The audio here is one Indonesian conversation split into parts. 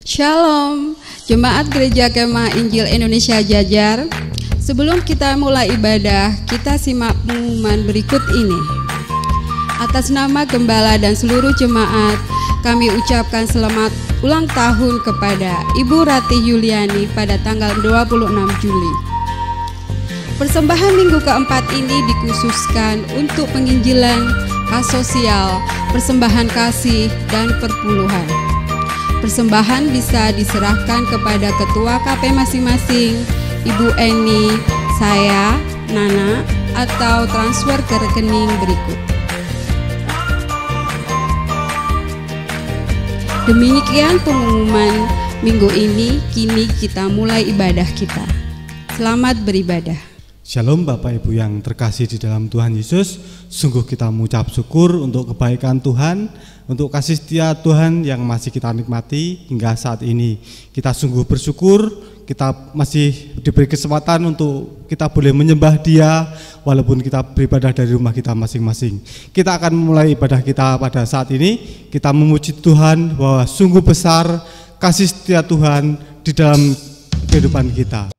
Shalom, Jemaat Gereja Kemah Injil Indonesia Jajar. Sebelum kita mulai ibadah, kita simak pengumuman berikut ini. Atas nama Gembala dan seluruh jemaat, kami ucapkan selamat ulang tahun kepada Ibu Ratih Yuliani pada tanggal 26 Juli. Persembahan minggu keempat ini dikhususkan untuk penginjilan, sosial, persembahan kasih, dan perpuluhan. Persembahan bisa diserahkan kepada ketua KP masing-masing, Ibu Eni, saya, Nana, atau transfer ke rekening berikut. Demikian pengumuman minggu ini, kini kita mulai ibadah kita. Selamat beribadah. Shalom Bapak Ibu yang terkasih di dalam Tuhan Yesus. Sungguh kita mengucap syukur untuk kebaikan Tuhan, untuk kasih setia Tuhan yang masih kita nikmati hingga saat ini. Kita sungguh bersyukur kita masih diberi kesempatan untuk kita boleh menyembah Dia walaupun kita beribadah dari rumah kita masing-masing. Kita akan memulai ibadah kita pada saat ini. Kita memuji Tuhan bahwa sungguh besar kasih setia Tuhan di dalam kehidupan kita.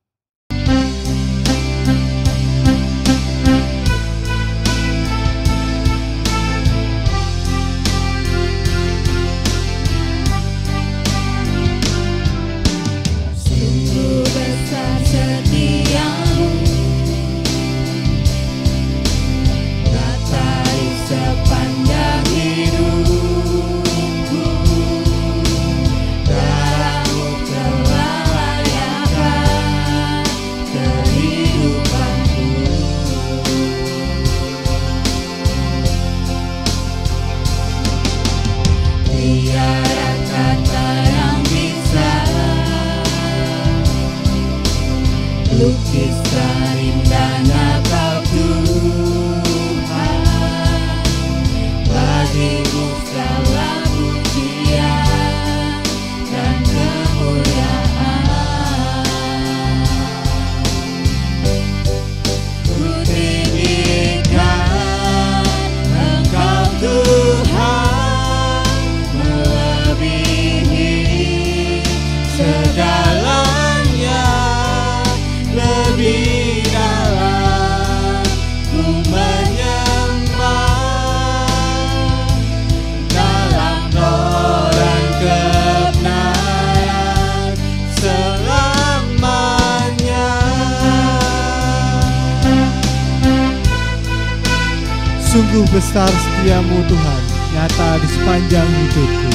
Sungguh besar setiamu Tuhan, nyata di sepanjang hidupku.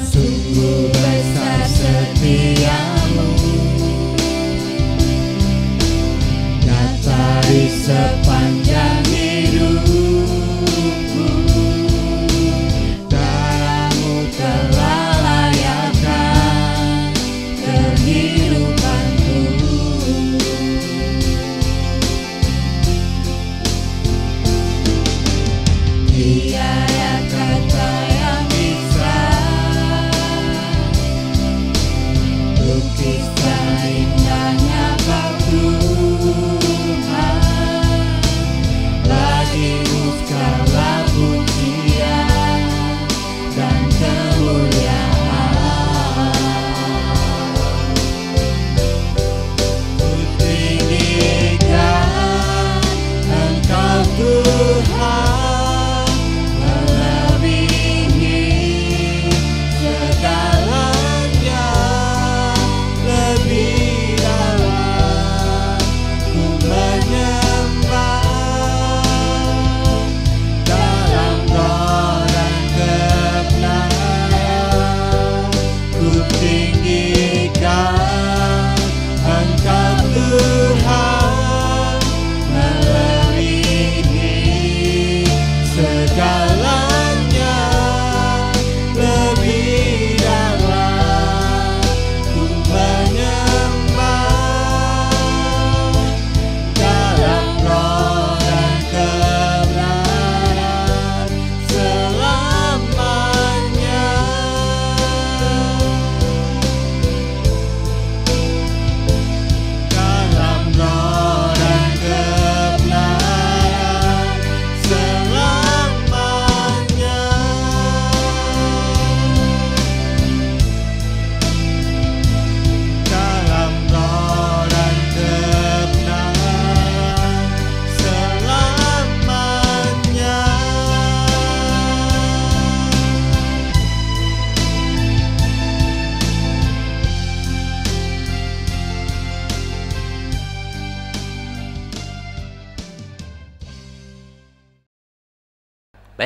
Sungguh besar setiamu, nyata di sepanjang hidupku. Darahmu telah layakkan kehidupanku.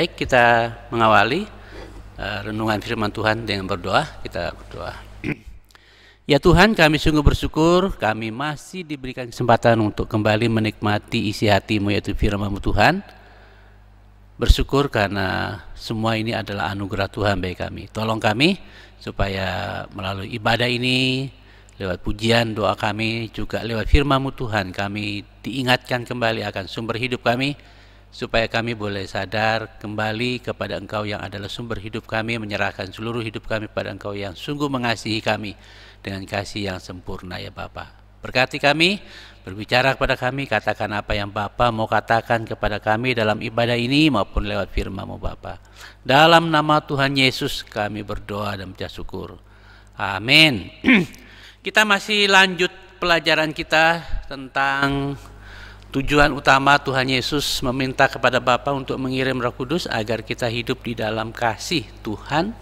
Baik, kita mengawali renungan firman Tuhan dengan berdoa. Kita berdoa. Ya Tuhan, kami sungguh bersyukur kami masih diberikan kesempatan untuk kembali menikmati isi hati-Mu, yaitu firman-Mu Tuhan. Bersyukur karena semua ini adalah anugerah Tuhan bagi kami. Tolong kami supaya melalui ibadah ini, lewat pujian doa kami, juga lewat firman-Mu Tuhan, kami diingatkan kembali akan sumber hidup kami, supaya kami boleh sadar kembali kepada Engkau yang adalah sumber hidup kami, menyerahkan seluruh hidup kami pada Engkau yang sungguh mengasihi kami dengan kasih yang sempurna ya Bapa. Berkati kami, berbicara kepada kami, katakan apa yang Bapa mau katakan kepada kami dalam ibadah ini maupun lewat firman-Mu Bapa. Dalam nama Tuhan Yesus kami berdoa dan mengucap syukur. Amin. Kita masih lanjut pelajaran kita tentang tujuan utama Tuhan Yesus meminta kepada Bapa untuk mengirim Roh Kudus agar kita hidup di dalam kasih Tuhan,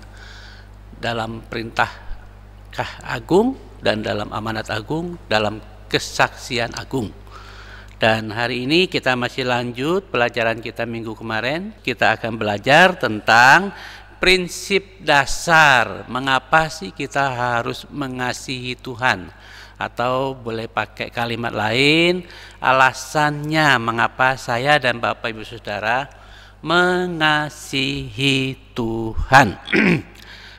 dalam perintah agung dan dalam amanat agung, dalam kesaksian agung. Dan hari ini kita masih lanjut pelajaran kita minggu kemarin. Kita akan belajar tentang prinsip dasar mengapa sih kita harus mengasihi Tuhan. Atau boleh pakai kalimat lain, alasannya mengapa saya dan Bapak Ibu Saudara mengasihi Tuhan.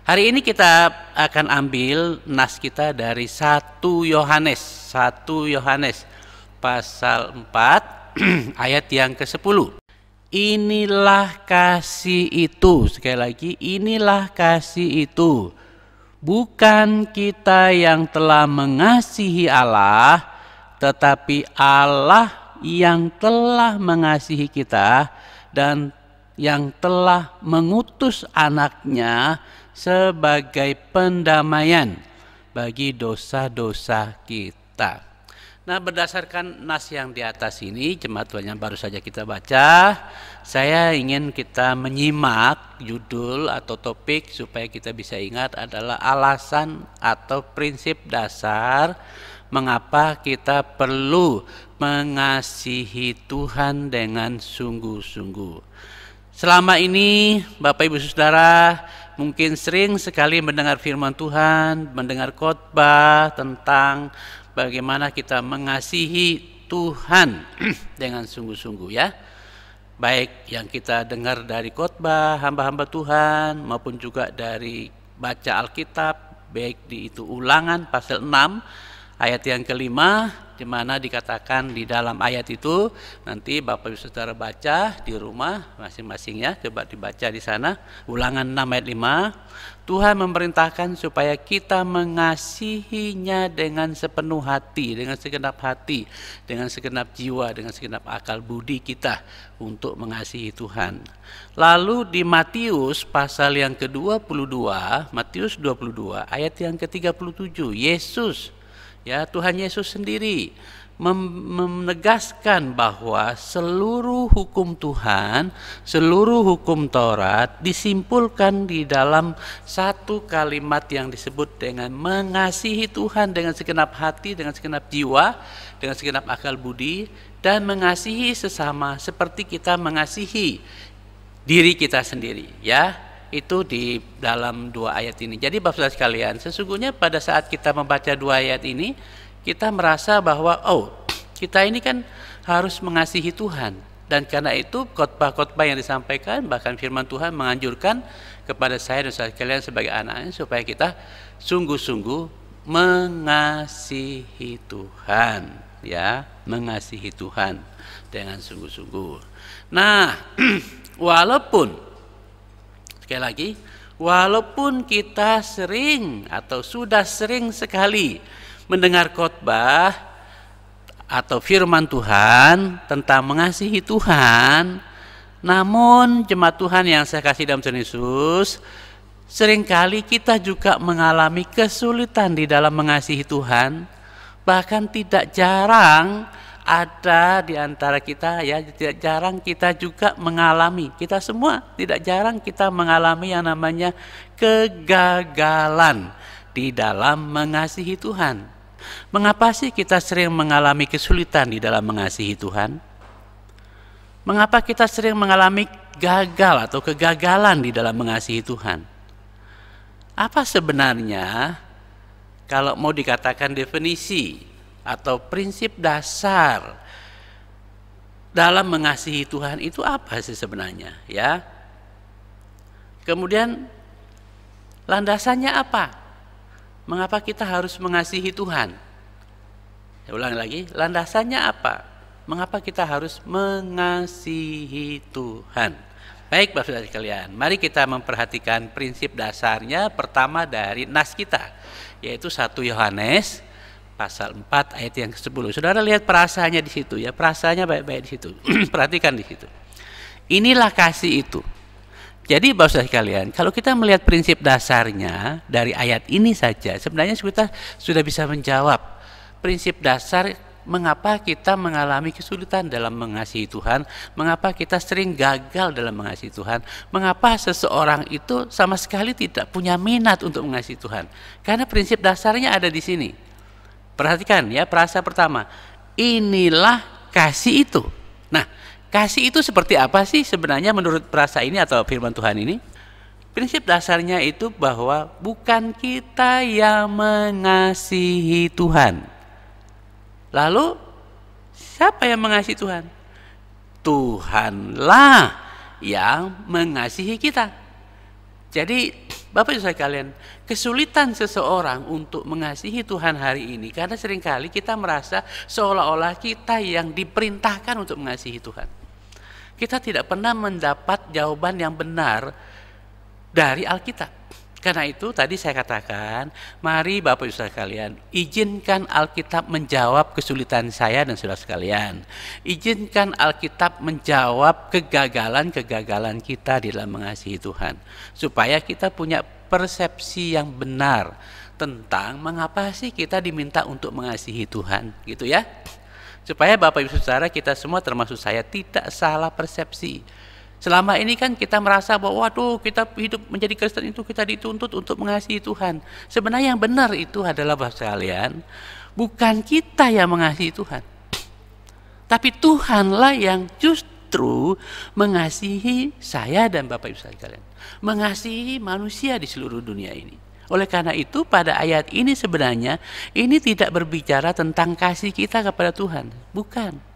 Hari ini kita akan ambil nas kita dari 1 Yohanes pasal 4 ayat yang ke-10. Inilah kasih itu, sekali lagi, inilah kasih itu. Bukan kita yang telah mengasihi Allah, tetapi Allah yang telah mengasihi kita dan yang telah mengutus anaknya sebagai pendamaian bagi dosa-dosa kita. Nah, berdasarkan nas yang di atas ini, jemaat Tuhan yang baru saja kita baca, saya ingin kita menyimak judul atau topik supaya kita bisa ingat adalah alasan atau prinsip dasar mengapa kita perlu mengasihi Tuhan dengan sungguh-sungguh. Selama ini Bapak Ibu Saudara mungkin sering sekali mendengar firman Tuhan, mendengar khotbah tentang bagaimana kita mengasihi Tuhan dengan sungguh-sungguh ya. Baik yang kita dengar dari khotbah hamba-hamba Tuhan maupun juga dari baca Alkitab, baik di itu Ulangan pasal 6 ayat yang ke-5, di mana dikatakan di dalam ayat itu, nanti Bapak Ibu Saudara baca di rumah masing-masing ya, coba dibaca di sana. Ulangan 6 ayat 5, Tuhan memerintahkan supaya kita mengasihinya dengan sepenuh hati, dengan segenap hati, dengan segenap jiwa, dengan segenap akal budi kita untuk mengasihi Tuhan. Lalu di Matius pasal yang ke-22, Matius 22 ayat yang ke-37, Yesus ya, Tuhan Yesus sendiri menegaskan bahwa seluruh hukum Tuhan, seluruh hukum Taurat disimpulkan di dalam satu kalimat yang disebut dengan mengasihi Tuhan dengan segenap hati, dengan segenap jiwa, dengan segenap akal budi, dan mengasihi sesama seperti kita mengasihi diri kita sendiri ya. Itu di dalam 2 ayat ini. Jadi Bapak Saudara sekalian, sesungguhnya pada saat kita membaca 2 ayat ini, kita merasa bahwa kita ini kan harus mengasihi Tuhan. Dan karena itu khotbah-khotbah yang disampaikan, bahkan firman Tuhan menganjurkan kepada saya dan saudara sekalian sebagai anaknya supaya kita sungguh-sungguh mengasihi Tuhan, ya, mengasihi Tuhan dengan sungguh-sungguh. Nah, sekali lagi, walaupun kita sering atau sudah sering sekali mendengar khotbah atau firman Tuhan tentang mengasihi Tuhan, namun jemaat Tuhan yang saya kasih dalam Tuhan Yesus, seringkali kita juga mengalami kesulitan di dalam mengasihi Tuhan. Bahkan tidak jarang ada di antara kita ya, tidak jarang kita juga mengalami, kita semua tidak jarang kita mengalami yang namanya kegagalan di dalam mengasihi Tuhan. Mengapa sih kita sering mengalami kesulitan di dalam mengasihi Tuhan? Mengapa kita sering mengalami gagal atau kegagalan di dalam mengasihi Tuhan. Apa sebenarnya kalau mau dikatakan definisi atau prinsip dasar dalam mengasihi Tuhan itu apa sih sebenarnya, ya? Kemudian landasannya apa? Mengapa kita harus mengasihi Tuhan? Saya ulang lagi, landasannya apa? Mengapa kita harus mengasihi Tuhan? Baik Bapak Saudara sekalian, mari kita memperhatikan prinsip dasarnya pertama dari nas kita, yaitu 1 Yohanes pasal 4 ayat yang ke-10. Saudara lihat perasanya di situ ya, perasanya baik-baik di situ. Perhatikan di situ. Inilah kasih itu. Jadi Bapak Saudara sekalian, kalau kita melihat prinsip dasarnya dari ayat ini saja, sebenarnya kita sudah bisa menjawab prinsip dasar mengapa kita mengalami kesulitan dalam mengasihi Tuhan, mengapa kita sering gagal dalam mengasihi Tuhan, mengapa seseorang itu sama sekali tidak punya minat untuk mengasihi Tuhan. Karena prinsip dasarnya ada di sini. Perhatikan ya, frasa pertama, inilah kasih itu. Nah, kasih itu seperti apa sih sebenarnya menurut frasa ini atau firman Tuhan ini? Prinsip dasarnya itu bahwa bukan kita yang mengasihi Tuhan. Lalu siapa yang mengasihi Tuhan? Tuhanlah yang mengasihi kita. Jadi Bapak Ibu sekalian, kesulitan seseorang untuk mengasihi Tuhan hari ini karena seringkali kita merasa seolah-olah kita yang diperintahkan untuk mengasihi Tuhan. Kita tidak pernah mendapat jawaban yang benar dari Alkitab. Karena itu tadi saya katakan, mari Bapak Ibu sekalian, izinkan Alkitab menjawab kesulitan saya dan saudara sekalian. Izinkan Alkitab menjawab kegagalan-kegagalan kita di dalam mengasihi Tuhan. Supaya kita punya persepsi yang benar tentang mengapa sih kita diminta untuk mengasihi Tuhan, gitu ya. Supaya Bapak Ibu saudara kita semua termasuk saya tidak salah persepsi. Selama ini kan kita merasa bahwa waduh, kita hidup menjadi Kristen itu kita dituntut untuk mengasihi Tuhan. Sebenarnya yang benar itu adalah Bapak sekalian, bukan kita yang mengasihi Tuhan, tapi Tuhanlah yang justru mengasihi saya dan Bapak Ibu sekalian, mengasihi manusia di seluruh dunia ini. Oleh karena itu pada ayat ini sebenarnya ini tidak berbicara tentang kasih kita kepada Tuhan, bukan.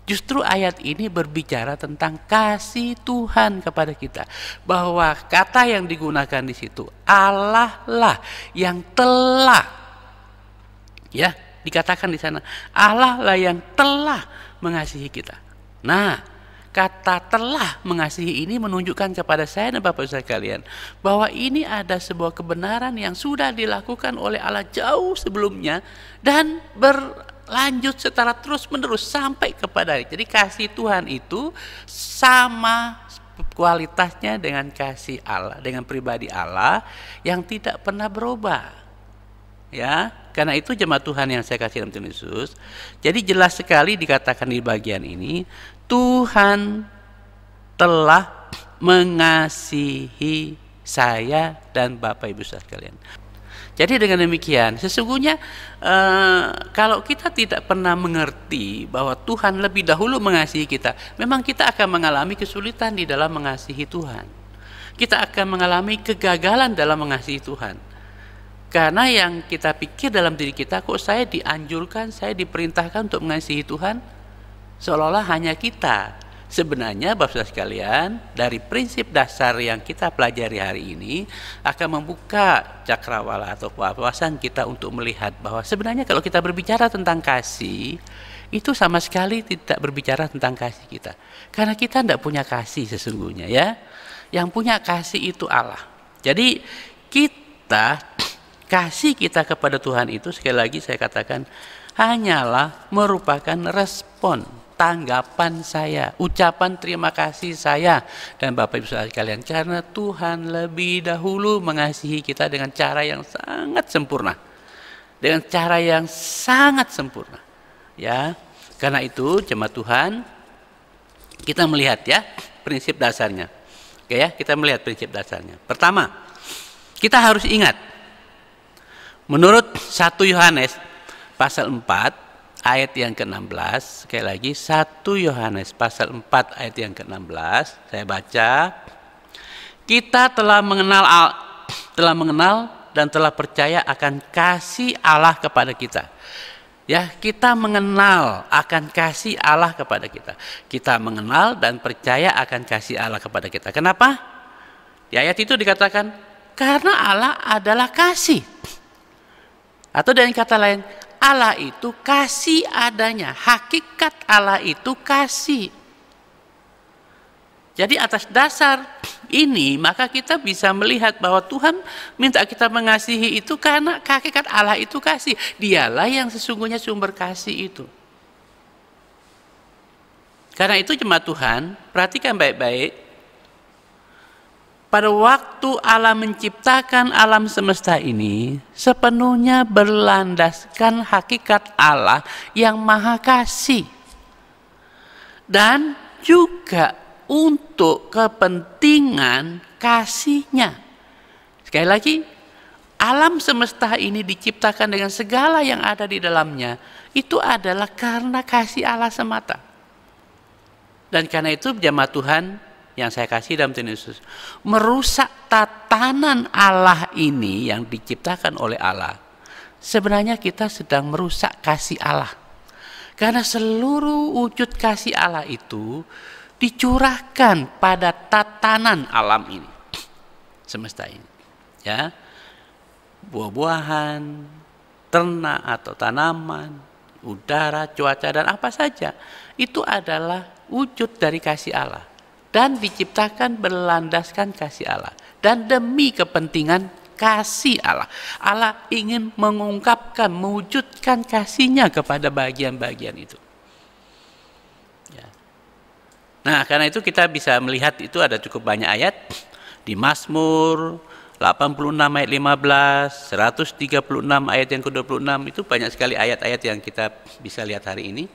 Justru ayat ini berbicara tentang kasih Tuhan kepada kita. Bahwa kata yang digunakan di situ, Allah lah yang telah, ya dikatakan di sana, Allah lah yang telah mengasihi kita. Nah, kata telah mengasihi ini menunjukkan kepada saya dan Bapak sekalian bahwa ini ada sebuah kebenaran yang sudah dilakukan oleh Allah jauh sebelumnya dan lanjut secara terus-menerus sampai kepada hari. Jadi kasih Tuhan itu sama kualitasnya dengan kasih Allah, dengan pribadi Allah yang tidak pernah berubah. Ya, karena itu jemaat Tuhan yang saya kasih dalam Tuhan Yesus. Jadi jelas sekali dikatakan di bagian ini, Tuhan telah mengasihi saya dan Bapak Ibu sekalian. Jadi dengan demikian, sesungguhnya kalau kita tidak pernah mengerti bahwa Tuhan lebih dahulu mengasihi kita, memang kita akan mengalami kesulitan di dalam mengasihi Tuhan. Kita akan mengalami kegagalan dalam mengasihi Tuhan. Karena yang kita pikir dalam diri kita, kok saya dianjurkan, saya diperintahkan untuk mengasihi Tuhan, seolah-olah hanya kita. Sebenarnya Bapak sekalian, dari prinsip dasar yang kita pelajari hari ini akan membuka cakrawala atau wawasan kita untuk melihat bahwa sebenarnya kalau kita berbicara tentang kasih, itu sama sekali tidak berbicara tentang kasih kita. Karena kita tidak punya kasih sesungguhnya ya. Yang punya kasih itu Allah. Jadi kasih kita kepada Tuhan itu sekali lagi saya katakan hanyalah merupakan respon, tanggapan saya, ucapan terima kasih saya dan Bapak Ibu sekalian karena Tuhan lebih dahulu mengasihi kita dengan cara yang sangat sempurna. Dengan cara yang sangat sempurna. Ya. Karena itu jemaat Tuhan, kita melihat ya prinsip dasarnya. Oke ya, kita melihat prinsip dasarnya. Pertama, kita harus ingat menurut 1 Yohanes pasal 4 ayat yang ke-16, sekali lagi 1 Yohanes pasal 4 ayat yang ke-16, saya baca. Kita telah mengenal dan telah percaya akan kasih Allah kepada kita. Ya, kita mengenal akan kasih Allah kepada kita. Kita mengenal dan percaya akan kasih Allah kepada kita. Kenapa? Di ayat itu dikatakan, karena Allah adalah kasih. Atau dengan kata lain, Allah itu kasih adanya. Hakikat Allah itu kasih. Jadi atas dasar ini maka kita bisa melihat bahwa Tuhan minta kita mengasihi itu karena hakikat Allah itu kasih. Dialah yang sesungguhnya sumber kasih itu. Karena itu jemaat Tuhan, perhatikan baik-baik. Pada waktu Allah menciptakan alam semesta ini, sepenuhnya berlandaskan hakikat Allah yang maha kasih. Dan juga untuk kepentingan kasihnya. Sekali lagi, alam semesta ini diciptakan dengan segala yang ada di dalamnya, itu adalah karena kasih Allah semata. Dan karena itu jemaat Tuhan yang saya kasih dalam Tuhan Yesus, merusak tatanan Allah ini yang diciptakan oleh Allah. Sebenarnya kita sedang merusak kasih Allah. Karena seluruh wujud kasih Allah itu dicurahkan pada tatanan alam ini, semesta ini, ya, buah-buahan, ternak atau tanaman, udara, cuaca dan apa saja itu adalah wujud dari kasih Allah dan diciptakan berlandaskan kasih Allah dan demi kepentingan kasih Allah. Allah ingin mengungkapkan, mewujudkan kasihnya kepada bagian-bagian itu. Nah, karena itu kita bisa melihat itu ada cukup banyak ayat di Mazmur 86 ayat 15, 136 ayat yang ke-26, itu banyak sekali ayat-ayat yang kita bisa lihat hari ini.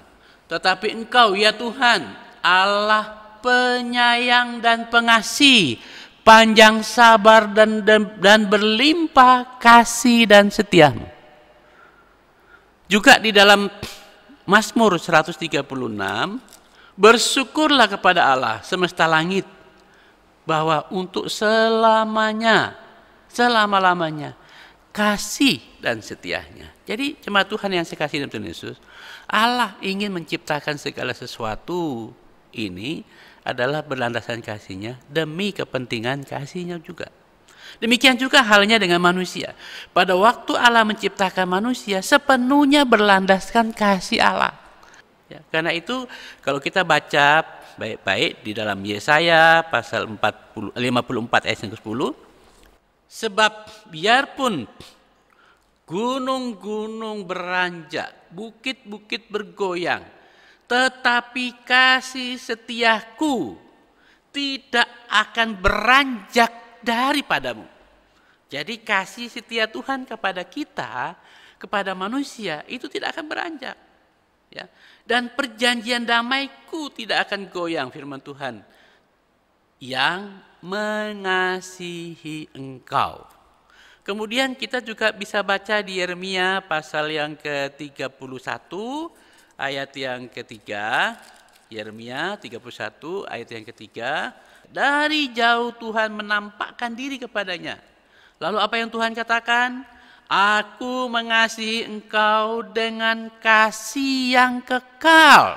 Tetapi Engkau ya Tuhan, Allah penyayang dan pengasih, panjang sabar dan berlimpah kasih dan setiamu. Juga di dalam Mazmur 136, bersyukurlah kepada Allah semesta langit bahwa untuk selama-lamanya kasih dan setianya. Jadi jemaat Tuhan yang saya kasih dalam Tuhan Yesus, Allah ingin menciptakan segala sesuatu ini adalah berlandaskan kasihnya demi kepentingan kasihnya juga. Demikian juga halnya dengan manusia. Pada waktu Allah menciptakan manusia sepenuhnya berlandaskan kasih Allah. Ya, karena itu kalau kita baca baik-baik di dalam Yesaya pasal 54 ayat 10, sebab biarpun gunung-gunung beranjak, bukit-bukit bergoyang, tetapi kasih setiaku tidak akan beranjak daripadamu. Jadi kasih setia Tuhan kepada kita, kepada manusia itu tidak akan beranjak. Ya. Dan perjanjian damaiku tidak akan goyang, firman Tuhan, yang mengasihi engkau. Kemudian kita juga bisa baca di Yeremia pasal yang ke-31 ayat yang ketiga. Yeremia 31 ayat yang ketiga. Dari jauh Tuhan menampakkan diri kepadanya. Lalu apa yang Tuhan katakan? Aku mengasihi engkau dengan kasih yang kekal.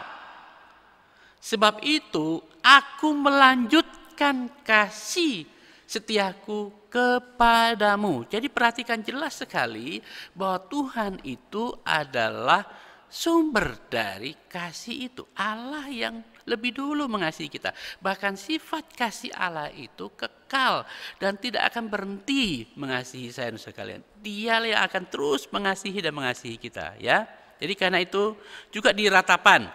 Sebab itu aku melanjutkan kasih setiaku kepadamu. Jadi perhatikan jelas sekali bahwa Tuhan itu adalah sumber dari kasih itu. Allah yang lebih dulu mengasihi kita. Bahkan sifat kasih Allah itu kekal dan tidak akan berhenti mengasihi saya dan sekalian. Dialah yang akan terus mengasihi dan mengasihi kita, ya. Jadi karena itu juga di Ratapan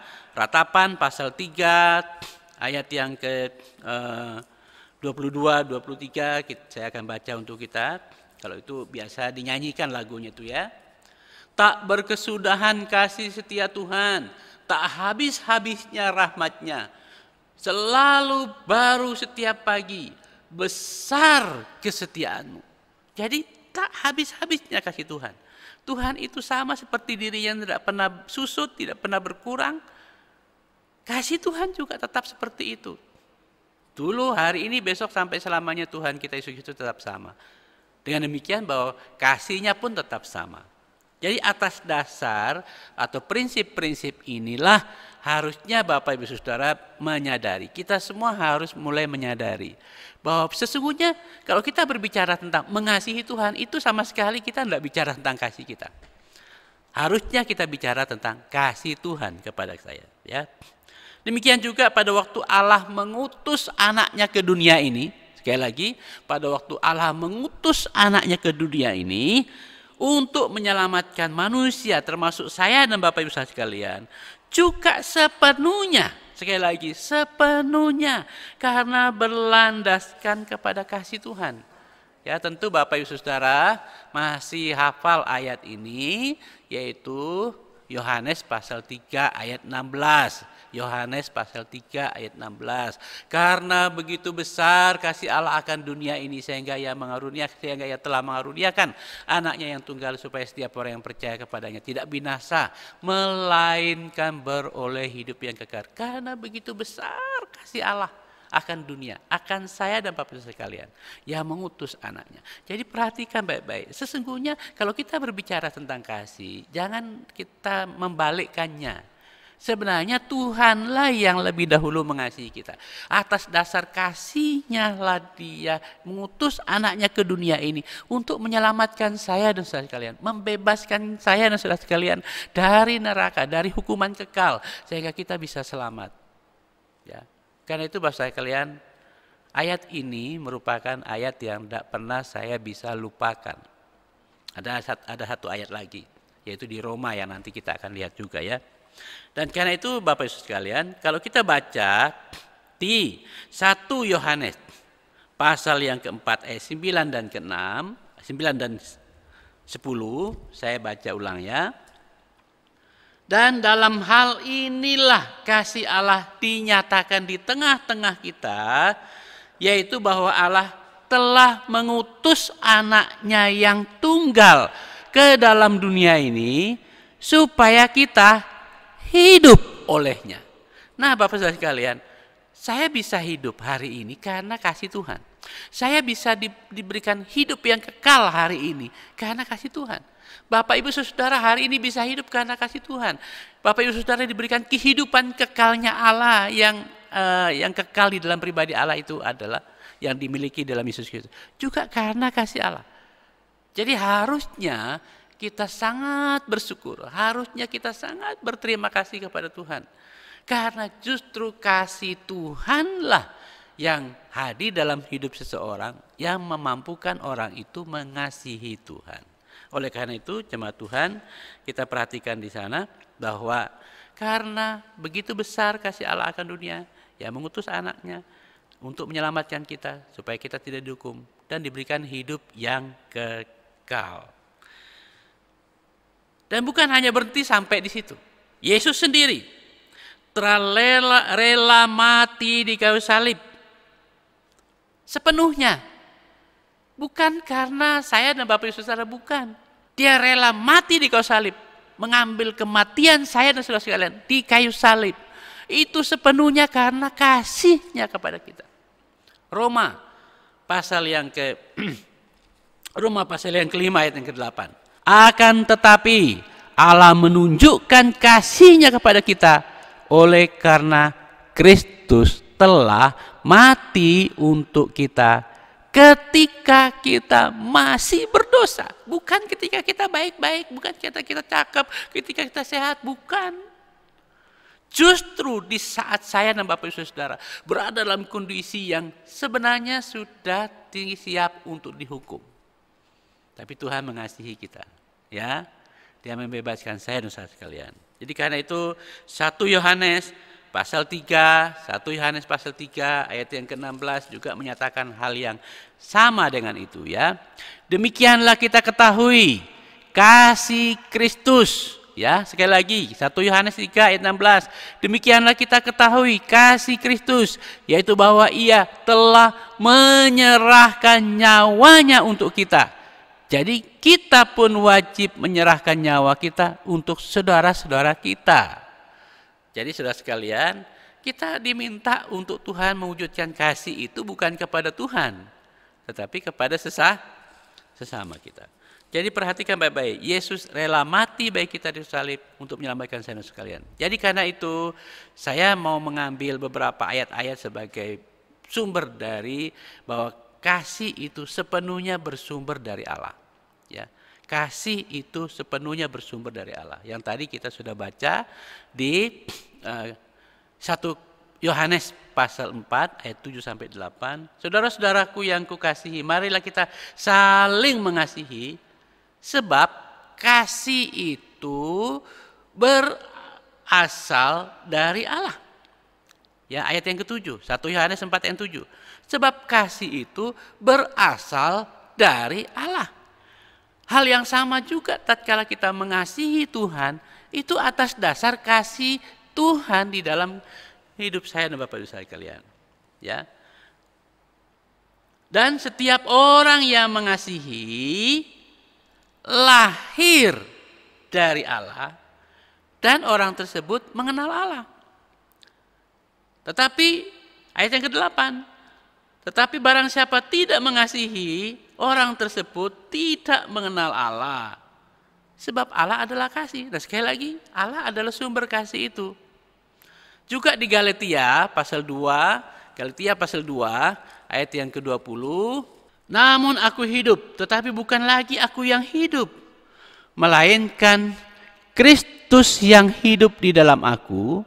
pasal 3 ayat yang ke 22, 23 saya akan baca untuk kita. Kalau itu biasa dinyanyikan lagunya itu, ya. Tak berkesudahan kasih setia Tuhan, tak habis-habisnya rahmatnya, selalu baru setiap pagi, besar kesetiaanmu. Jadi tak habis-habisnya kasih Tuhan. Tuhan itu sama seperti diri yang tidak pernah susut, tidak pernah berkurang. Kasih Tuhan juga tetap seperti itu. Dulu, hari ini, besok, sampai selamanya Tuhan kita Yesus Kristus tetap sama. Dengan demikian bahwa kasihnya pun tetap sama. Jadi atas dasar atau prinsip-prinsip inilah harusnya Bapak Ibu Saudara menyadari. Kita semua harus mulai menyadari bahwa sesungguhnya kalau kita berbicara tentang mengasihi Tuhan, itu sama sekali kita tidak bicara tentang kasih kita. Harusnya kita bicara tentang kasih Tuhan kepada saya. Ya. Demikian juga pada waktu Allah mengutus anaknya ke dunia ini, sekali lagi, pada waktu Allah mengutus anaknya ke dunia ini untuk menyelamatkan manusia, termasuk saya dan Bapak Ibu sekalian, juga sepenuhnya, sekali lagi, sepenuhnya karena berlandaskan kepada kasih Tuhan. Ya, tentu Bapak Ibu Saudara masih hafal ayat ini, yaitu Yohanes pasal 3 ayat 16. Yohanes pasal 3 ayat 16. Karena begitu besar kasih Allah akan dunia ini sehingga ia telah mengaruniakan anaknya yang tunggal supaya setiap orang yang percaya kepadanya tidak binasa melainkan beroleh hidup yang kekal. Karena begitu besar kasih Allah akan dunia, akan saya dan Bapak Ibu sekalian yang mengutus anaknya. Jadi perhatikan baik-baik. Sesungguhnya kalau kita berbicara tentang kasih, jangan kita membalikkannya. Sebenarnya Tuhanlah yang lebih dahulu mengasihi kita. Atas dasar kasihnya lah Dia mengutus anaknya ke dunia ini untuk menyelamatkan saya dan saudara sekalian, membebaskan saya dan saudara sekalian dari neraka, dari hukuman kekal, sehingga kita bisa selamat. Ya. Karena itu Bapak sekalian, ayat ini merupakan ayat yang tidak pernah saya bisa lupakan. Ada satu ayat lagi, yaitu di Roma yang nanti kita akan lihat juga ya. Dan karena itu Bapak Ibu sekalian, kalau kita baca di 1 Yohanes pasal yang keempat ayat 9 dan ke-6, 9 dan 10, saya baca ulang ya. Dan dalam hal inilah kasih Allah dinyatakan di tengah-tengah kita, yaitu bahwa Allah telah mengutus anaknya yang tunggal ke dalam dunia ini supaya kita hidup olehnya. Nah Bapak Saudara sekalian, saya bisa hidup hari ini karena kasih Tuhan. Saya bisa diberikan hidup yang kekal hari ini karena kasih Tuhan. Bapak Ibu Saudara hari ini bisa hidup karena kasih Tuhan. Bapak Ibu Saudara diberikan kehidupan kekalnya Allah yang kekal di dalam pribadi Allah itu adalah yang dimiliki dalam Yesus Kristus. Juga karena kasih Allah. Jadi harusnya kita sangat bersyukur, harusnya kita sangat berterima kasih kepada Tuhan. Karena justru kasih Tuhanlah yang hadir dalam hidup seseorang, yang memampukan orang itu mengasihi Tuhan. Oleh karena itu, jemaat Tuhan, kita perhatikan di sana bahwa karena begitu besar kasih Allah akan dunia, yang mengutus anaknya untuk menyelamatkan kita, supaya kita tidak dihukum dan diberikan hidup yang kekal. Dan bukan hanya berhenti sampai di situ. Yesus sendiri rela mati di kayu salib sepenuhnya. Bukan karena saya dan Bapak Ibu Saudara, bukan. Dia rela mati di kayu salib, mengambil kematian saya dan saudara sekalian di kayu salib. Itu sepenuhnya karena kasihnya kepada kita. Roma pasal yang kelima ayat yang ke-8. Akan tetapi Allah menunjukkan kasih-Nya kepada kita oleh karena Kristus telah mati untuk kita ketika kita masih berdosa. Bukan ketika kita baik-baik, bukan ketika kita cakep, ketika kita sehat, bukan. Justru di saat saya dan Bapak Ibu Saudara berada dalam kondisi yang sebenarnya sudah siap untuk dihukum. Tapi Tuhan mengasihi kita, ya. Dia membebaskan saya dan saudara sekalian. Jadi karena itu 1 Yohanes pasal 3, 1 Yohanes pasal 3 ayat yang ke-16 juga menyatakan hal yang sama dengan itu, ya. Demikianlah kita ketahui kasih Kristus, ya. Sekali lagi 1 Yohanes 3 ayat 16. Demikianlah kita ketahui kasih Kristus, yaitu bahwa Ia telah menyerahkan nyawanya untuk kita. Jadi kita pun wajib menyerahkan nyawa kita untuk saudara-saudara kita. Jadi saudara sekalian, kita diminta untuk Tuhan mewujudkan kasih itu bukan kepada Tuhan, tetapi kepada sesama kita. Jadi perhatikan baik-baik, Yesus rela mati bagi kita di salib untuk menyelamatkan saya sekalian. Jadi karena itu saya mau mengambil beberapa ayat-ayat sebagai sumber dari bahwa kasih itu sepenuhnya bersumber dari Allah. Ya, kasih itu sepenuhnya bersumber dari Allah. Yang tadi kita sudah baca di 1 Yohanes pasal 4 ayat 7 sampai 8. Saudara-saudaraku yang kukasihi, marilah kita saling mengasihi. Sebab kasih itu berasal dari Allah. Ya, ayat yang ke-7, 1 Yohanes 4 ayat 7. Sebab kasih itu berasal dari Allah. Hal yang sama juga tatkala kita mengasihi Tuhan, itu atas dasar kasih Tuhan di dalam hidup saya dan Bapak Ibu sekalian. Ya. Dan setiap orang yang mengasihi lahir dari Allah dan orang tersebut mengenal Allah. Tetapi ayat yang ke-8, tetapi barang siapa tidak mengasihi, orang tersebut tidak mengenal Allah. Sebab Allah adalah kasih. Dan sekali lagi, Allah adalah sumber kasih itu. Juga di Galatia pasal 2 ayat yang ke-20, namun aku hidup, tetapi bukan lagi aku yang hidup, melainkan Kristus yang hidup di dalam aku,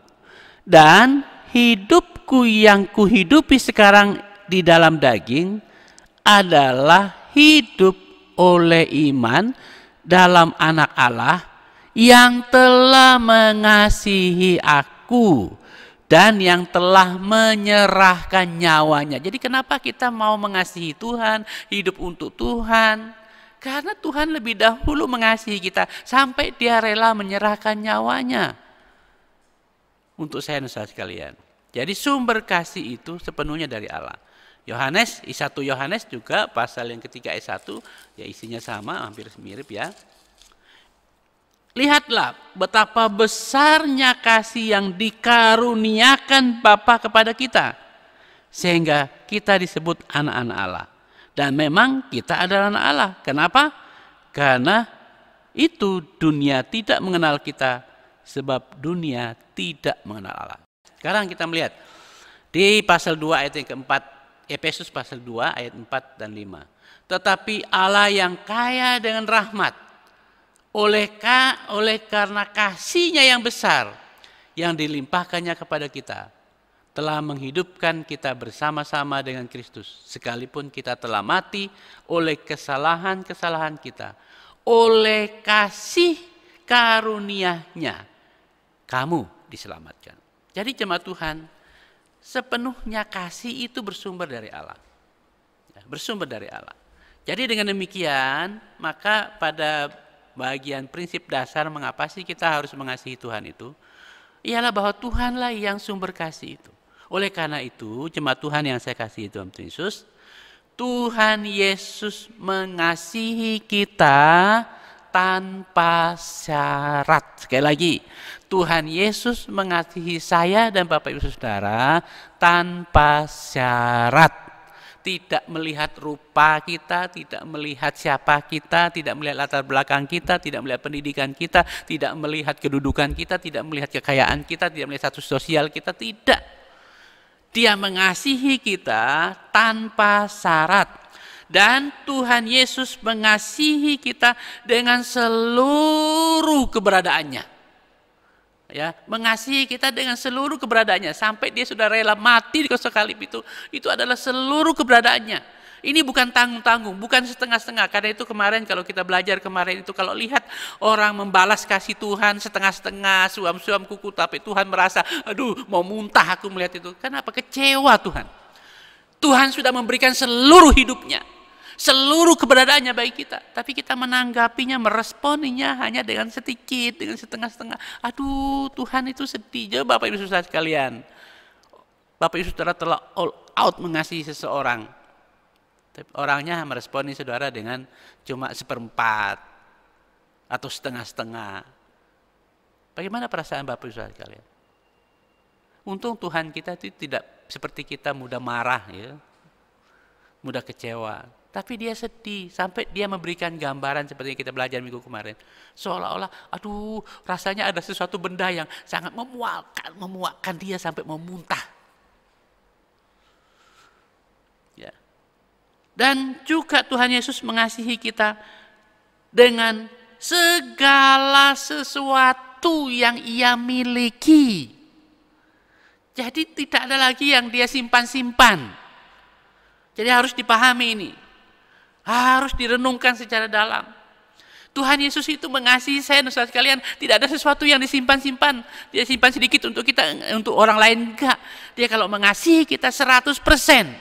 dan hidupku yang kuhidupi sekarang di dalam daging adalah hidup oleh iman dalam Anak Allah yang telah mengasihi aku dan yang telah menyerahkan nyawanya. Jadi kenapa kita mau mengasihi Tuhan, hidup untuk Tuhan? Karena Tuhan lebih dahulu mengasihi kita sampai Dia rela menyerahkan nyawanya untuk saya dan saudara sekalian. Jadi sumber kasih itu sepenuhnya dari Allah. 1 Yohanes juga pasal yang ketiga ayat 1, ya isinya sama, hampir mirip ya. Lihatlah betapa besarnya kasih yang dikaruniakan Bapa kepada kita, sehingga kita disebut anak-anak Allah. Dan memang kita adalah anak Allah. Kenapa? Karena itu dunia tidak mengenal kita, sebab dunia tidak mengenal Allah. Sekarang kita melihat di pasal 2 ayat yang keempat, Efesus pasal 2 ayat 4 dan 5. Tetapi Allah yang kaya dengan rahmat, oleh karena kasih-Nya yang besar yang dilimpahkannya kepada kita, telah menghidupkan kita bersama-sama dengan Kristus, sekalipun kita telah mati oleh kesalahan-kesalahan kita. Oleh kasih karunia-Nya kamu diselamatkan. Jadi jemaat Tuhan, sepenuhnya kasih itu bersumber dari Allah. Ya, bersumber dari Allah. Jadi dengan demikian, maka pada bagian prinsip dasar mengapa sih kita harus mengasihi Tuhan itu, ialah bahwa Tuhanlah yang sumber kasih itu. Oleh karena itu, jemaat Tuhan yang saya kasihi Tuhan Yesus, Tuhan Yesus mengasihi kita tanpa syarat. Sekali lagi, Tuhan Yesus mengasihi saya dan Bapak Ibu Saudara tanpa syarat. Tidak melihat rupa kita, tidak melihat siapa kita, tidak melihat latar belakang kita, tidak melihat pendidikan kita, tidak melihat kedudukan kita, tidak melihat kekayaan kita, tidak melihat status sosial kita, tidak. Dia mengasihi kita tanpa syarat. Dan Tuhan Yesus mengasihi kita dengan seluruh keberadaannya. Ya, mengasihi kita dengan seluruh keberadaannya sampai Dia sudah rela mati di kayu salib itu adalah seluruh keberadaannya. Ini bukan tanggung-tanggung, bukan setengah-setengah. Karena itu kemarin kalau kita belajar kemarin itu, kalau lihat orang membalas kasih Tuhan setengah-setengah, suam-suam kuku, tapi Tuhan merasa, aduh mau muntah aku melihat itu. Kenapa? Kecewa Tuhan. Tuhan sudah memberikan seluruh hidupnya, seluruh keberadaannya bagi kita, tapi kita menanggapinya, meresponinya hanya dengan sedikit, dengan setengah-setengah. Aduh, Tuhan itu sedih. Bapak Ibu Saudara sekalian, Bapak Ibu Saudara telah all out mengasihi seseorang, Tapi orangnya meresponi saudara dengan cuma 1/4 atau setengah-setengah. Bagaimana perasaan Bapak Ibu Saudara sekalian? Untung Tuhan kita itu tidak seperti kita mudah marah, ya, mudah kecewa. Tapi dia sedih, sampai dia memberikan gambaran seperti yang kita belajar minggu kemarin. Seolah-olah, aduh, rasanya ada sesuatu benda yang sangat memuakkan dia sampai mau muntah. Ya. Dan juga Tuhan Yesus mengasihi kita dengan segala sesuatu yang ia miliki. Jadi tidak ada lagi yang dia simpan-simpan. Jadi harus dipahami ini. Harus direnungkan secara dalam. Tuhan Yesus itu mengasihi saya dan saudara sekalian. Tidak ada sesuatu yang disimpan-simpan. Dia simpan sedikit untuk kita, untuk orang lain enggak. Dia kalau mengasihi kita 100%.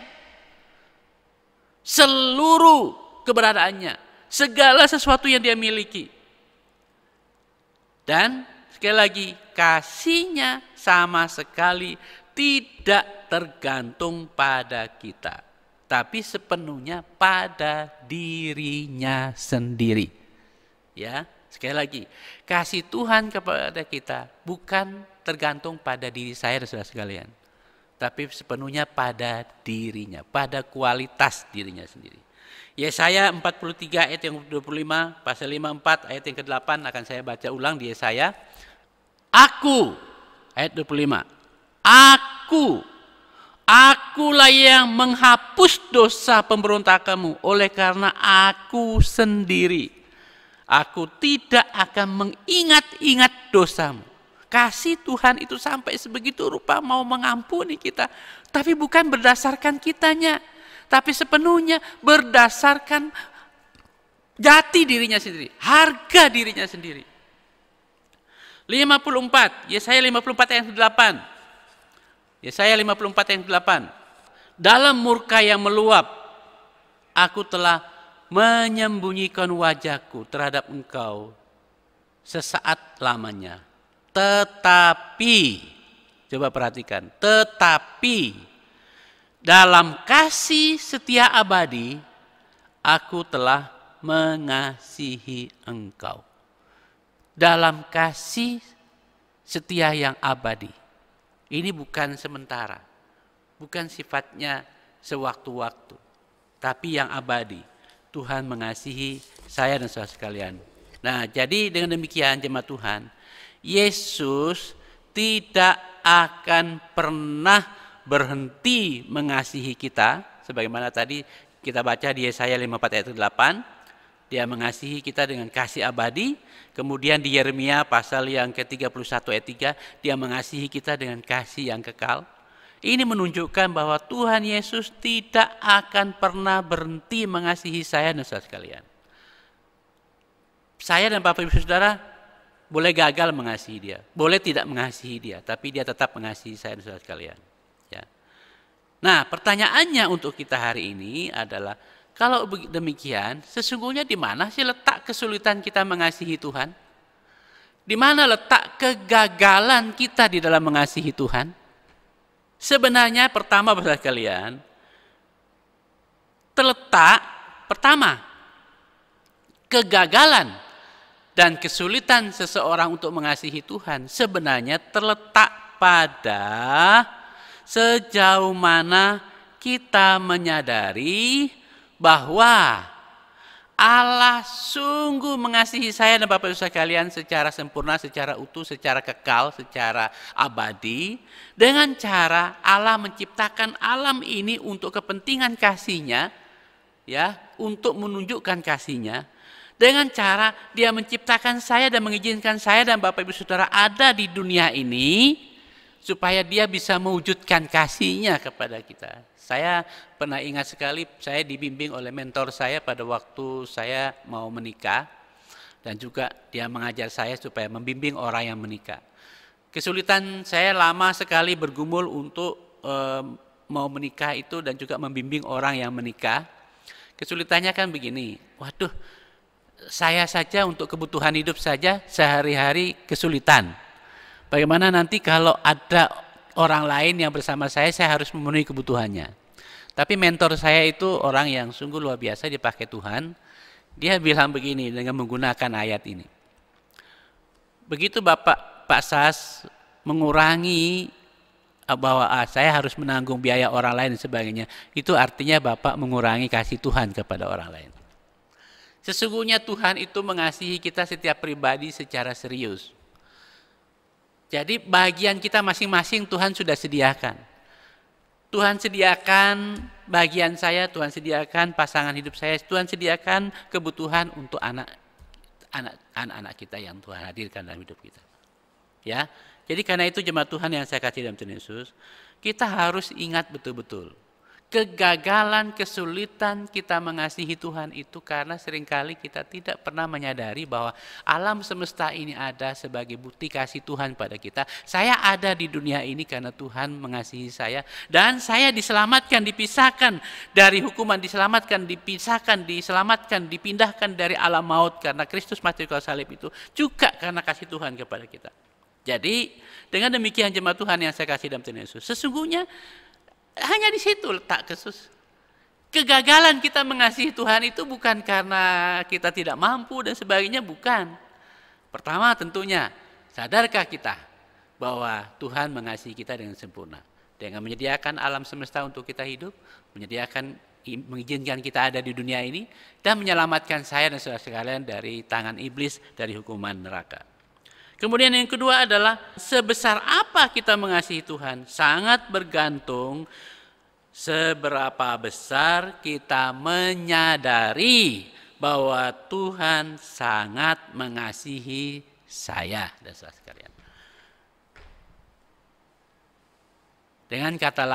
Seluruh keberadaannya. Segala sesuatu yang dia miliki. Dan sekali lagi, kasihnya sama sekali tidak tergantung pada kita, tapi sepenuhnya pada dirinya sendiri. Ya, sekali lagi, kasih Tuhan kepada kita bukan tergantung pada diri saya dan saudara sekalian, tapi sepenuhnya pada dirinya, pada kualitas dirinya sendiri. Yesaya 43 ayat yang 25, pasal 54 ayat yang ke-8 akan saya baca ulang di Yesaya. Aku, ayat 25, akulah yang menghapus dosa pemberontakanmu oleh karena aku sendiri. Aku tidak akan mengingat-ingat dosamu. Kasih Tuhan itu sampai sebegitu rupa mau mengampuni kita. Tapi bukan berdasarkan kitanya, tapi sepenuhnya berdasarkan jati dirinya sendiri, harga dirinya sendiri. 54, Yesaya 54 ayat 8. Yesaya 54 ayat 8. Dalam murka yang meluap, aku telah menyembunyikan wajahku terhadap engkau sesaat lamanya. Tetapi, coba perhatikan, tetapi dalam kasih setia abadi, aku telah mengasihi engkau. Dalam kasih setia yang abadi. Ini bukan sementara, bukan sifatnya sewaktu-waktu, tapi yang abadi. Tuhan mengasihi saya dan saudara sekalian. Nah, jadi dengan demikian jemaat Tuhan, Yesus tidak akan pernah berhenti mengasihi kita, sebagaimana tadi kita baca di Yesaya 54 ayat 8. Dia mengasihi kita dengan kasih abadi. Kemudian di Yeremia pasal yang ke-31 ayat 3, dia mengasihi kita dengan kasih yang kekal. Ini menunjukkan bahwa Tuhan Yesus tidak akan pernah berhenti mengasihi saya dan saudara sekalian. Saya dan Bapak Ibu Saudara boleh gagal mengasihi dia, boleh tidak mengasihi dia, tapi dia tetap mengasihi saya dan saudara sekalian. Ya. Nah, pertanyaannya untuk kita hari ini adalah, kalau demikian, sesungguhnya di mana sih letak kesulitan kita mengasihi Tuhan? Di mana letak kegagalan kita di dalam mengasihi Tuhan? Sebenarnya pertama, saudara sekalian, terletak pertama, kegagalan dan kesulitan seseorang untuk mengasihi Tuhan sebenarnya terletak pada sejauh mana kita menyadari bahwa Allah sungguh mengasihi saya dan Bapak Ibu sekalian secara sempurna, secara utuh, secara kekal, secara abadi, dengan cara Allah menciptakan alam ini untuk kepentingan kasih-Nya, ya, untuk menunjukkan kasih-Nya, dengan cara Dia menciptakan saya dan mengizinkan saya dan Bapak Ibu Saudara ada di dunia ini supaya Dia bisa mewujudkan kasih-Nya kepada kita. Saya pernah ingat sekali, saya dibimbing oleh mentor saya pada waktu saya mau menikah, dan juga dia mengajar saya supaya membimbing orang yang menikah. Kesulitan saya lama sekali bergumul untuk mau menikah itu dan juga membimbing orang yang menikah. Kesulitannya kan begini, waduh, saya saja untuk kebutuhan hidup saja sehari-hari kesulitan. Bagaimana nanti kalau ada orang lain yang bersama saya harus memenuhi kebutuhannya. Tapi mentor saya itu orang yang sungguh luar biasa dipakai Tuhan. Dia bilang begini dengan menggunakan ayat ini. Begitu Pak Sas mengurangi bahwa saya harus menanggung biaya orang lain dan sebagainya, itu artinya Bapak mengurangi kasih Tuhan kepada orang lain. Sesungguhnya Tuhan itu mengasihi kita setiap pribadi secara serius. Jadi bagian kita masing-masing Tuhan sudah sediakan. Tuhan sediakan bagian saya, Tuhan sediakan pasangan hidup saya, Tuhan sediakan kebutuhan untuk anak-anak kita yang Tuhan hadirkan dalam hidup kita. Ya, jadi karena itu jemaat Tuhan yang saya kasih dalam Tuhan Yesus, kita harus ingat betul-betul kegagalan, kesulitan kita mengasihi Tuhan itu karena seringkali kita tidak pernah menyadari bahwa alam semesta ini ada sebagai bukti kasih Tuhan pada kita. Saya ada di dunia ini karena Tuhan mengasihi saya, dan saya diselamatkan, dipisahkan dari hukuman, diselamatkan, dipindahkan dari alam maut karena Kristus mati di kayu salib itu juga karena kasih Tuhan kepada kita. Jadi dengan demikian jemaat Tuhan yang saya kasih dalam Tuhan Yesus, sesungguhnya hanya di situ letak Yesus. Kegagalan kita mengasihi Tuhan itu bukan karena kita tidak mampu dan sebagainya, bukan. Pertama tentunya, sadarkah kita bahwa Tuhan mengasihi kita dengan sempurna, dengan menyediakan alam semesta untuk kita hidup, mengizinkan kita ada di dunia ini, dan menyelamatkan saya dan saudara sekalian dari tangan iblis, dari hukuman neraka. Kemudian yang kedua adalah sebesar apa kita mengasihi Tuhan sangat bergantung seberapa besar kita menyadari bahwa Tuhan sangat mengasihi saya dan saudara sekalian. Dengan kata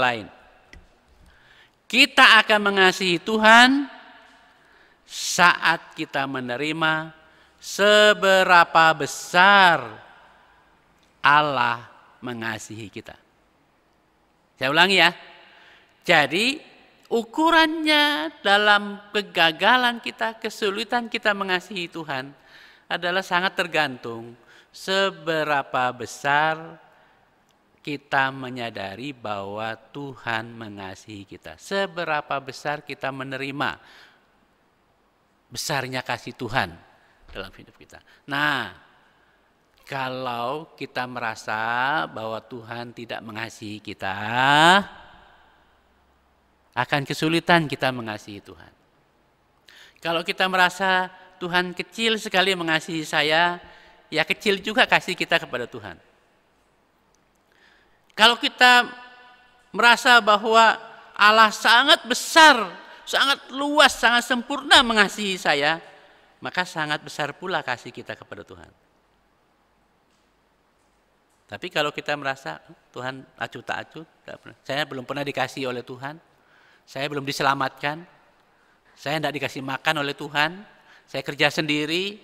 lain, kita akan mengasihi Tuhan saat kita menerima seberapa besar Allah mengasihi kita. Saya ulangi ya. Jadi ukurannya dalam kegagalan kita, kesulitan kita mengasihi Tuhan adalah sangat tergantung seberapa besar kita menyadari bahwa Tuhan mengasihi kita. Seberapa besar kita menerima besarnya kasih Tuhan dalam hidup kita. Nah, kalau kita merasa bahwa Tuhan tidak mengasihi kita, akan kesulitan kita mengasihi Tuhan. Kalau kita merasa Tuhan kecil sekali mengasihi saya, ya kecil juga kasih kita kepada Tuhan. Kalau kita merasa bahwa Allah sangat besar, sangat luas, sangat sempurna mengasihi saya, maka sangat besar pula kasih kita kepada Tuhan. Tapi kalau kita merasa Tuhan acuh tak acuh, saya belum pernah dikasih oleh Tuhan, saya belum diselamatkan, saya tidak dikasih makan oleh Tuhan, saya kerja sendiri,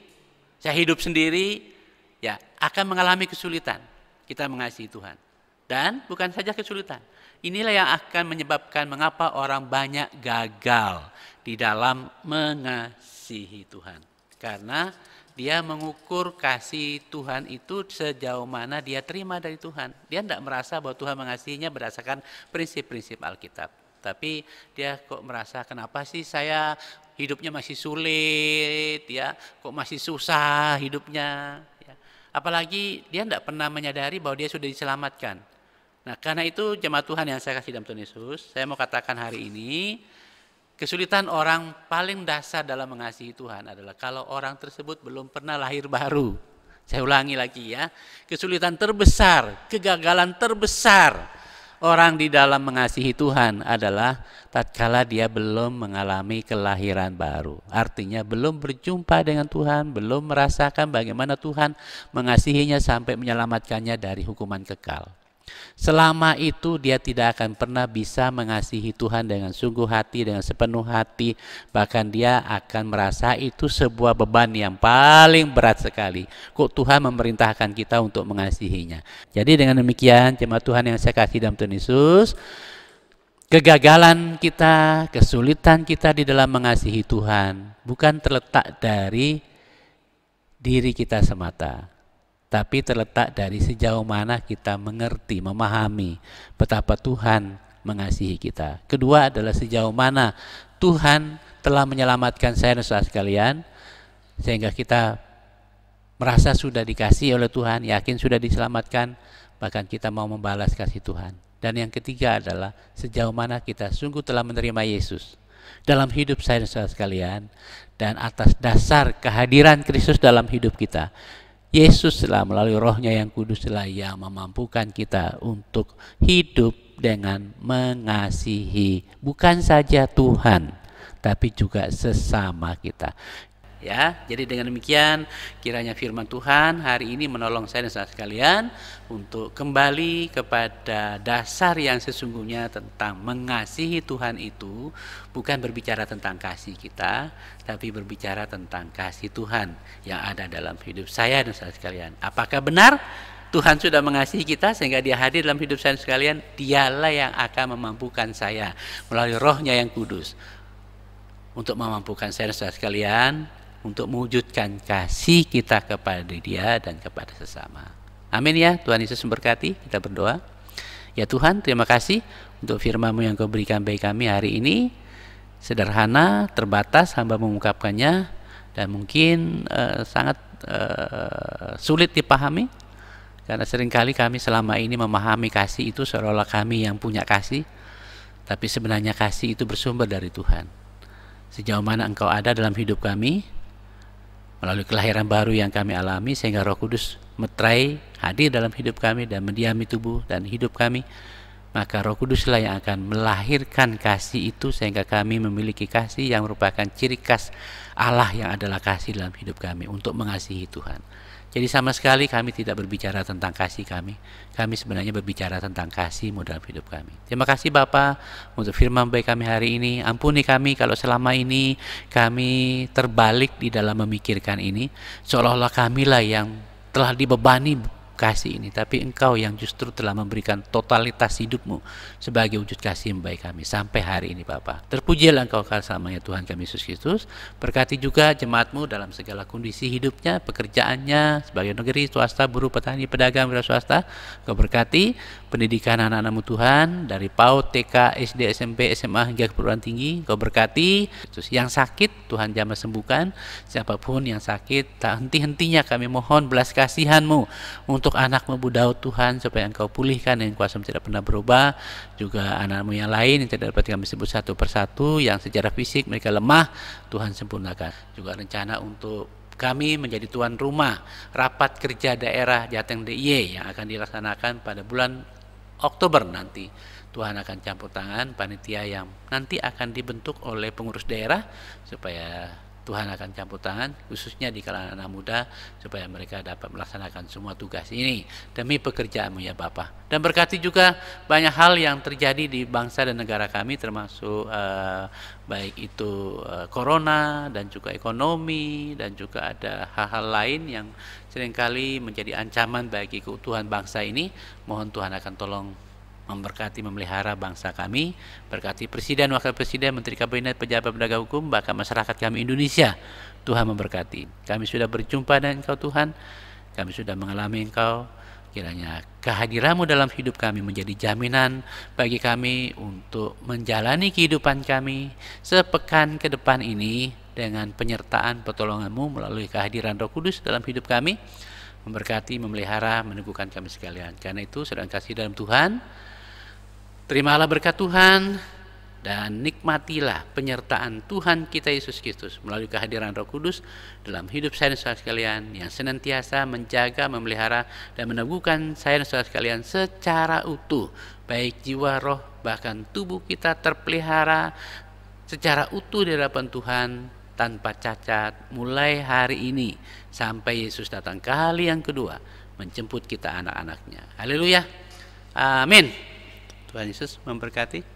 saya hidup sendiri, ya akan mengalami kesulitan kita mengasihi Tuhan. Dan bukan saja kesulitan, inilah yang akan menyebabkan mengapa orang banyak gagal di dalam mengasihi Tuhan. Karena dia mengukur kasih Tuhan itu sejauh mana dia terima dari Tuhan. Dia tidak merasa bahwa Tuhan mengasihinya berdasarkan prinsip-prinsip Alkitab. Tapi dia kok merasa kenapa sih saya hidupnya masih sulit, ya, kok masih susah hidupnya. Ya. Apalagi dia tidak pernah menyadari bahwa dia sudah diselamatkan. Nah karena itu jemaat Tuhan yang saya kasih dalam Tuhan Yesus, saya mau katakan hari ini, kesulitan orang paling dasar dalam mengasihi Tuhan adalah kalau orang tersebut belum pernah lahir baru. Saya ulangi lagi ya, kesulitan terbesar, kegagalan terbesar orang di dalam mengasihi Tuhan adalah tatkala dia belum mengalami kelahiran baru. Artinya belum berjumpa dengan Tuhan, belum merasakan bagaimana Tuhan mengasihinya sampai menyelamatkannya dari hukuman kekal. Selama itu dia tidak akan pernah bisa mengasihi Tuhan dengan sungguh hati, dengan sepenuh hati. Bahkan dia akan merasa itu sebuah beban yang paling berat sekali. Kok Tuhan memerintahkan kita untuk mengasihinya. Jadi dengan demikian jemaat Tuhan yang saya kasih dalam Tuhan Yesus, kegagalan kita, kesulitan kita di dalam mengasihi Tuhan bukan terletak dari diri kita semata, tapi terletak dari sejauh mana kita mengerti, memahami betapa Tuhan mengasihi kita. Kedua adalah sejauh mana Tuhan telah menyelamatkan saya dan saudara sekalian, sehingga kita merasa sudah dikasihi oleh Tuhan, yakin sudah diselamatkan, bahkan kita mau membalas kasih Tuhan. Dan yang ketiga adalah sejauh mana kita sungguh telah menerima Yesus dalam hidup saya dan saudara sekalian, dan atas dasar kehadiran Kristus dalam hidup kita, Yesus telah melalui Roh-Nya yang kudus telah yang memampukan kita untuk hidup dengan mengasihi bukan saja Tuhan, tapi juga sesama kita. Ya, jadi dengan demikian kiranya firman Tuhan hari ini menolong saya dan saudara sekalian untuk kembali kepada dasar yang sesungguhnya tentang mengasihi Tuhan itu bukan berbicara tentang kasih kita, tapi berbicara tentang kasih Tuhan yang ada dalam hidup saya dan saudara sekalian. Apakah benar Tuhan sudah mengasihi kita sehingga Dia hadir dalam hidup saya dan sekalian? Dialah yang akan memampukan saya melalui Roh-Nya yang kudus untuk memampukan saya dan saudara sekalian untuk mewujudkan kasih kita kepada Dia dan kepada sesama. Amin ya, Tuhan Yesus memberkati. Kita berdoa. Ya Tuhan, terima kasih untuk firman-Mu yang Kau berikan bagi kami hari ini. Sederhana, terbatas, hamba mengungkapkannya, dan mungkin sangat sulit dipahami, karena seringkali kami selama ini memahami kasih itu seolah-olah kami yang punya kasih, tapi sebenarnya kasih itu bersumber dari Tuhan. Sejauh mana Engkau ada dalam hidup kami, melalui kelahiran baru yang kami alami, sehingga Roh Kudus meterai hadir dalam hidup kami dan mendiami tubuh dan hidup kami, maka Roh Kuduslah yang akan melahirkan kasih itu sehingga kami memiliki kasih yang merupakan ciri khas Allah yang adalah kasih dalam hidup kami untuk mengasihi Tuhan. Jadi sama sekali kami tidak berbicara tentang kasih kami sebenarnya berbicara tentang kasih-Mu dalam hidup kami. Terima kasih Bapa untuk firman baik kami hari ini. Ampuni kami kalau selama ini kami terbalik di dalam memikirkan ini, seolah-olah kamilah yang telah dibebani kasih ini, tapi Engkau yang justru telah memberikan totalitas hidup-Mu sebagai wujud kasih baik kami sampai hari ini Bapa. Terpujilah Engkau selamanya Tuhan kami Yesus Kristus. Berkati juga jemaat-Mu dalam segala kondisi hidupnya, pekerjaannya sebagai negeri, swasta, buruh, petani, pedagang, wira swasta. Engkau berkati pendidikan anak-anak-Mu Tuhan dari PAUD, TK, SD, SMP, SMA hingga perguruan tinggi. Engkau berkati terus yang sakit Tuhan jamah sembuhkan, siapapun yang sakit tak henti-hentinya kami mohon belas kasihan-Mu untuk anak-Mu Daud Tuhan, supaya Engkau pulihkan yang kuasa-Mu tidak pernah berubah. Juga anak-Mu yang lain yang tidak dapat kami sebut satu persatu, yang secara fisik mereka lemah, Tuhan sempurnakan. Juga rencana untuk kami menjadi tuan rumah rapat kerja daerah Jateng DIY yang akan dilaksanakan pada bulan Oktober nanti. Tuhan akan campur tangan panitia yang nanti akan dibentuk oleh pengurus daerah, supaya Tuhan akan campur tangan khususnya di kalangan anak muda supaya mereka dapat melaksanakan semua tugas ini demi pekerjaan-Mu ya Bapa. Dan berkati juga banyak hal yang terjadi di bangsa dan negara kami, termasuk baik itu corona dan juga ekonomi, dan juga ada hal-hal lain yang seringkali menjadi ancaman bagi keutuhan bangsa ini. Mohon Tuhan akan tolong memberkati, memelihara bangsa kami. Berkati Presiden, Wakil Presiden, Menteri Kabinet, pejabat penegak hukum, bahkan masyarakat kami Indonesia. Tuhan memberkati. Kami sudah berjumpa dengan Engkau Tuhan, kami sudah mengalami Engkau. Kiranya kehadiran-Mu dalam hidup kami menjadi jaminan bagi kami untuk menjalani kehidupan kami sepekan ke depan ini dengan penyertaan pertolongan-Mu melalui kehadiran Roh Kudus dalam hidup kami. Memberkati, memelihara, meneguhkan kami sekalian. Karena itu saudara kasih dalam Tuhan, terimalah berkat Tuhan dan nikmatilah penyertaan Tuhan kita Yesus Kristus melalui kehadiran Roh Kudus dalam hidup saya dan saudara sekalian, yang senantiasa menjaga, memelihara, dan meneguhkan saya dan saudara sekalian secara utuh, baik jiwa, roh, bahkan tubuh kita terpelihara secara utuh di hadapan Tuhan tanpa cacat mulai hari ini sampai Yesus datang kali yang kedua menjemput kita anak-anaknya. Haleluya. Amin. Tuhan Yesus memberkati.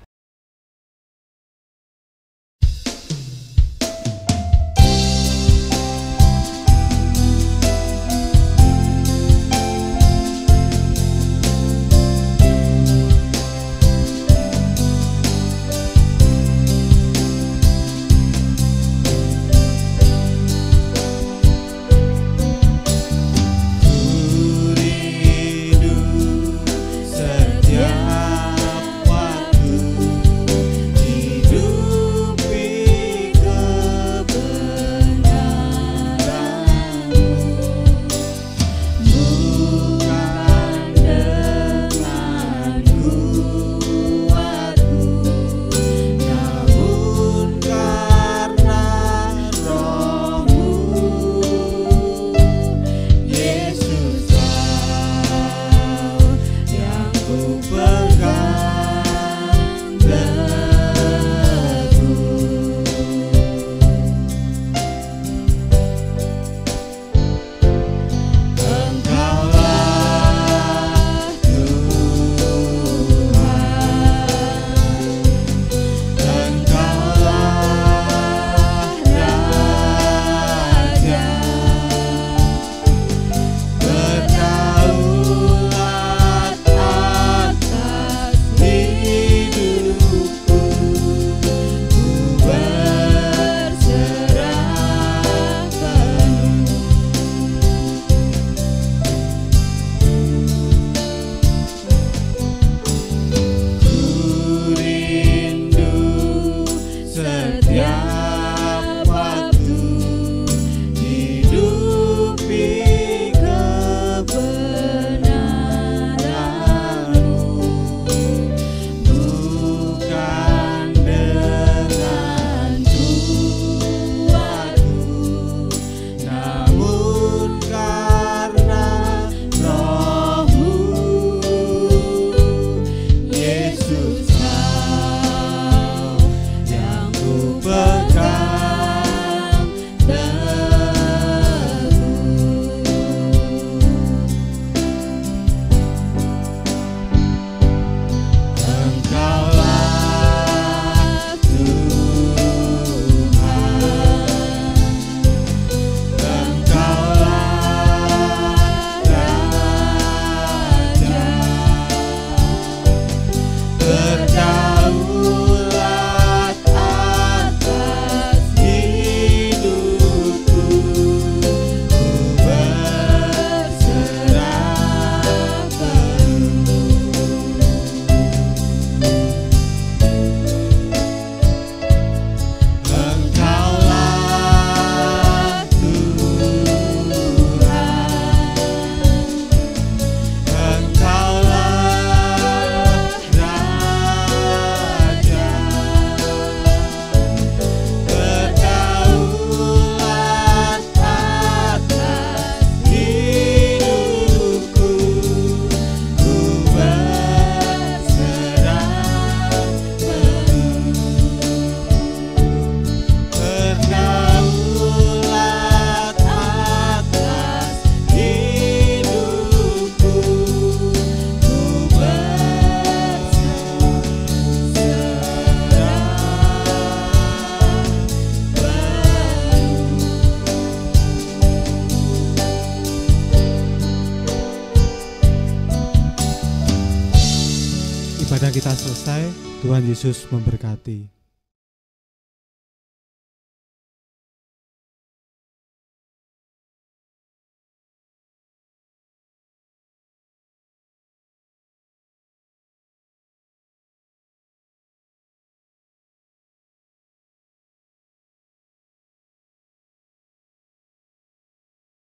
kita selesai. Tuhan Yesus memberkati.